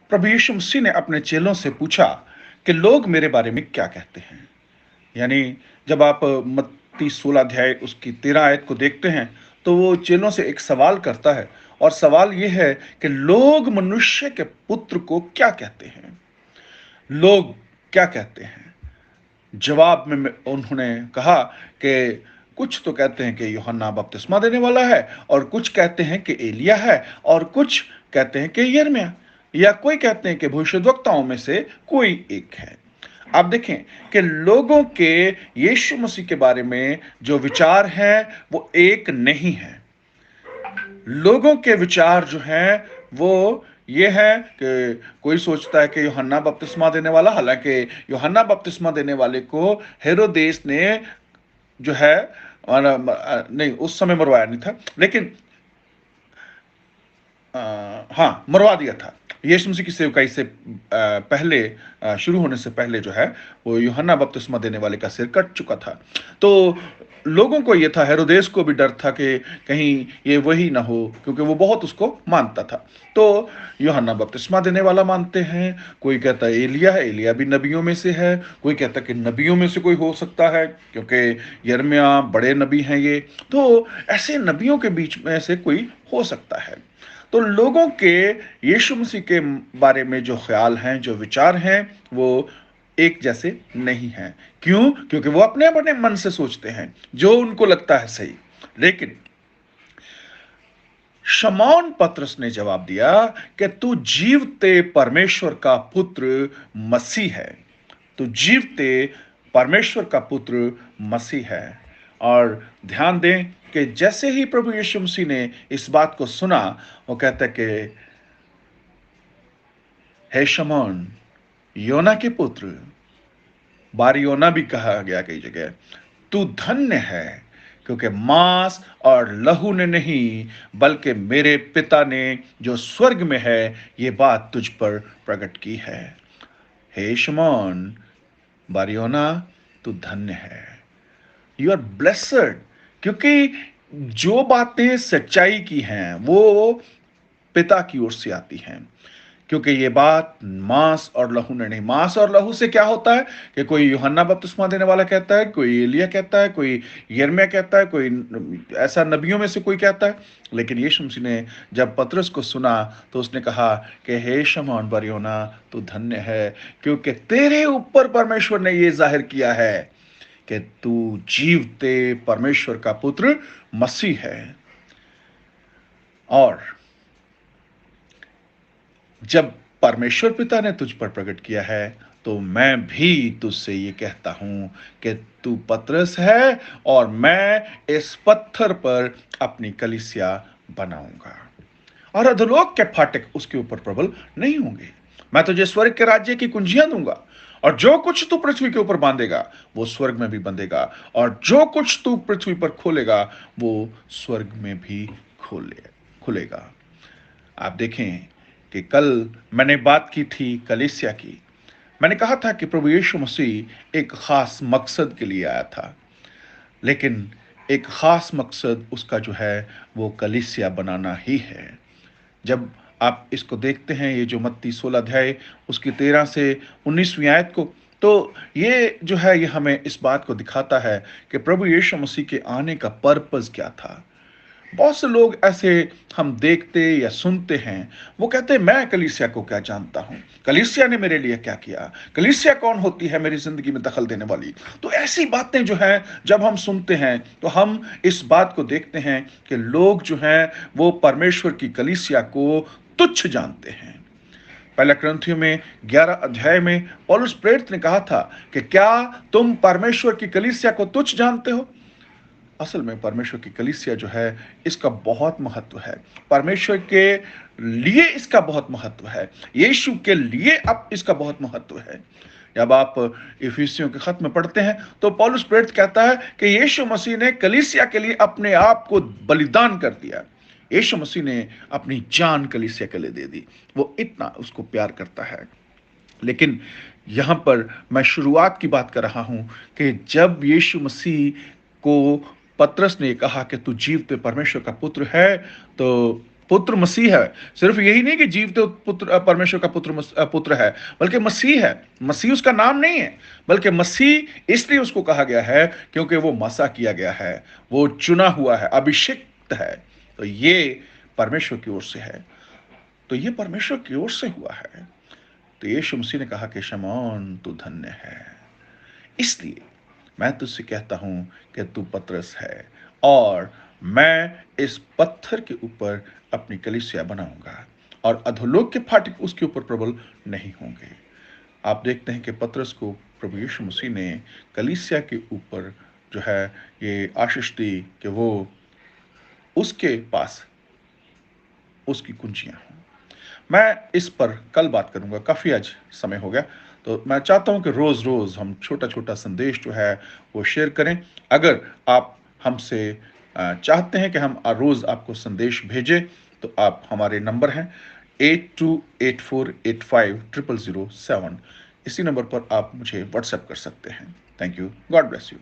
प्रभु यीशु मसीह ने अपने चेलों से पूछा कि लोग मेरे बारे में क्या कहते हैं। यानी जब आप मत्ती 16 अध्याय उसकी 13 आयत को देखते हैं तो वो चेलों से एक सवाल करता है। और सवाल ये है कि लोग मनुष्य के पुत्र को क्या कहते हैं। लोग क्या कहते हैं। जवाब में उन्होंने कहा कि कुछ तो कहते हैं कि यूहन्ना बपतिस्मा देने वाला है, और कुछ कहते हैं कि एलिया है, और कुछ कहते हैं कि यिर्मयाह, या कोई कहते हैं कि भविष्यद्वक्ताओं में से कोई एक है। आप देखें कि लोगों के यीशु मसीह के बारे में जो विचार हैं वो एक नहीं है। लोगों के विचार जो हैं वो ये है कि कोई सोचता है कि यूहन्ना बपतिस्मा देने वाला, हालांकि यूहन्ना बपतिस्मा देने वाले को हेरोदेस ने जो है नहीं, उस समय मरवाया नहीं था, लेकिन हाँ, मरवा दिया था। यीशु मसीह की सेवकाई से पहले, शुरू होने से पहले जो है वो यूहन्ना बपतिस्मा देने वाले का सिर कट चुका था। तो लोगों को ये था, हेरोदेस को भी डर था कि कहीं ये वही ना हो, क्योंकि वो बहुत उसको मानता था। तो यूहन्ना बपतिस्मा देने वाला मानते हैं, कोई कहता है एलिया है, एलिया भी नबियों में से है, कोई कहता है कि नबियों में से कोई हो सकता है क्योंकि यिर्मयाह बड़े नबी हैं ये। तो ऐसे नबियों के बीच में से कोई हो सकता है। तो लोगों के यीशु मसीह के बारे में जो ख्याल हैं, जो विचार हैं, वो एक जैसे नहीं हैं। क्यों? क्योंकि वो अपने अपने मन से सोचते हैं जो उनको लगता है सही। लेकिन शमौन पतरस ने जवाब दिया कि तू जीवते परमेश्वर का पुत्र मसीह है। तू जीवते परमेश्वर का पुत्र मसीह है। और ध्यान दें कि जैसे ही प्रभु यीशु मसीह ने इस बात को सुना, वो कहता है कि हे शमौन, योना के पुत्र, बार योना भी कहा गया कई जगह, तू धन्य है, क्योंकि मांस और लहू ने नहीं बल्कि मेरे पिता ने जो स्वर्ग में है ये बात तुझ पर प्रकट की है। हे शमौन बारियोना, तू धन्य है। यू आर ब्लेसड, क्योंकि जो बातें सच्चाई की हैं वो पिता की ओर से आती हैं। क्योंकि ये बात मांस और लहू ने नहीं, मांस और लहू से क्या होता है कि कोई यूहन्ना बपतिस्मा देने वाला कहता है, कोई एलिया कहता है, कोई यिर्मयाह कहता है, कोई ऐसा नबियों में से कोई कहता है। लेकिन यीशु मसीह ने जब पतरस को सुना तो उसने कहा कि हे शमौन बरयोना, तू धन्य है, क्योंकि तेरे ऊपर परमेश्वर ने यह जाहिर किया है कि तू जीवते परमेश्वर का पुत्र मसीह है। और जब परमेश्वर पिता ने तुझ पर प्रकट किया है तो मैं भी तुझसे ये कहता हूं कि तू पतरस है और मैं इस पत्थर पर अपनी कलीसिया बनाऊंगा, और अधोलोक के फाटक उसके ऊपर प्रबल नहीं होंगे। मैं तुझे स्वर्ग के राज्य की कुंजियां दूंगा, और जो कुछ तू पृथ्वी के ऊपर बांधेगा वो स्वर्ग में भी बंधेगा, और जो कुछ तू पृथ्वी पर खोलेगा वो स्वर्ग में भी खुलेगा। आप देखें कि कल मैंने बात की थी कलीसिया की। मैंने कहा था कि प्रभु यीशु मसीह एक खास मकसद के लिए आया था, लेकिन एक खास मकसद उसका जो है वो कलीसिया बनाना ही है। जब आप इसको देखते हैं, ये जो मत्ती 16 अध्याय उसकी 13 से 19वीं आयत को, तो ये जो है ये हमें इस बात को दिखाता है कि प्रभु यीशु मसीह के आने का पर्पस क्या था। बहुत से लोग ऐसे हम देखते या सुनते हैं, वो कहते हैं मैं कलीसिया को क्या जानता हूं, कलीसिया ने मेरे लिए क्या किया, कलीसिया कौन होती है मेरी जिंदगी में दखल देने वाली। तो ऐसी बातें जो है जब हम सुनते हैं तो हम इस बात को देखते हैं कि लोग जो हैं वो परमेश्वर की कलीसिया को तुच्छ जानते हैं। पहला ग्रंथियों में 11 अध्याय में पौलुस प्रेरित ने कहा था कि क्या तुम परमेश्वर की कलीसिया को तुच्छ जानते हो। असल में परमेश्वर की कलीसिया जो है इसका बहुत महत्व है, परमेश्वर के लिए इसका बहुत महत्व है, यीशु के लिए अब इसका बहुत महत्व है। जब आप इफिसियों के खत में पढ़ते हैं तो पौलुस प्रेरित कहता है कि यीशु मसीह ने कलीसिया के लिए अपने आप को बलिदान कर दिया। यीशु मसीह ने अपनी जान कलीसिया के लिए दे दी, वो इतना उसको प्यार करता है। लेकिन यहां पर मैं शुरुआत की बात कर रहा हूं कि जब यीशु मसीह को पतरस ने कहा कि तू जीवते परमेश्वर का पुत्र है, तो पुत्र मसीह है। सिर्फ यही नहीं कि जीवते पुत्र परमेश्वर का पुत्र है, बल्कि मसीह है। मसीह उसका नाम नहीं है, बल्कि मसीह इसलिए उसको कहा गया है क्योंकि वो मसा किया गया है, वो चुना हुआ है, अभिषिक्त है। तो ये परमेश्वर की ओर से है, तो ये परमेश्वर की ओर से हुआ है। तो यीशु मसीह ने कहा कि शमौन तू धन्य है, इसलिए मैं तुझसे कहता हूं कि तू पतरस है और मैं इस पत्थर के ऊपर अपनी कलीसिया बनाऊंगा और अधोलोक के फाटक उसके ऊपर प्रबल नहीं होंगे। आप देखते हैं कि पतरस को प्रभु यीशु मसीह ने कलीसिया के ऊपर जो है ये आशीष दी कि वो उसके पास उसकी कुंजियां हों। मैं इस पर कल बात करूंगा, काफी आज समय हो गया। तो मैं चाहता हूं कि रोज रोज हम छोटा छोटा संदेश जो है वो शेयर करें। अगर आप हमसे चाहते हैं कि हम रोज आपको संदेश भेजें, तो आप हमारे नंबर हैं 8284850007। इसी नंबर पर आप मुझे व्हाट्सएप कर सकते हैं। Thank you. God bless you.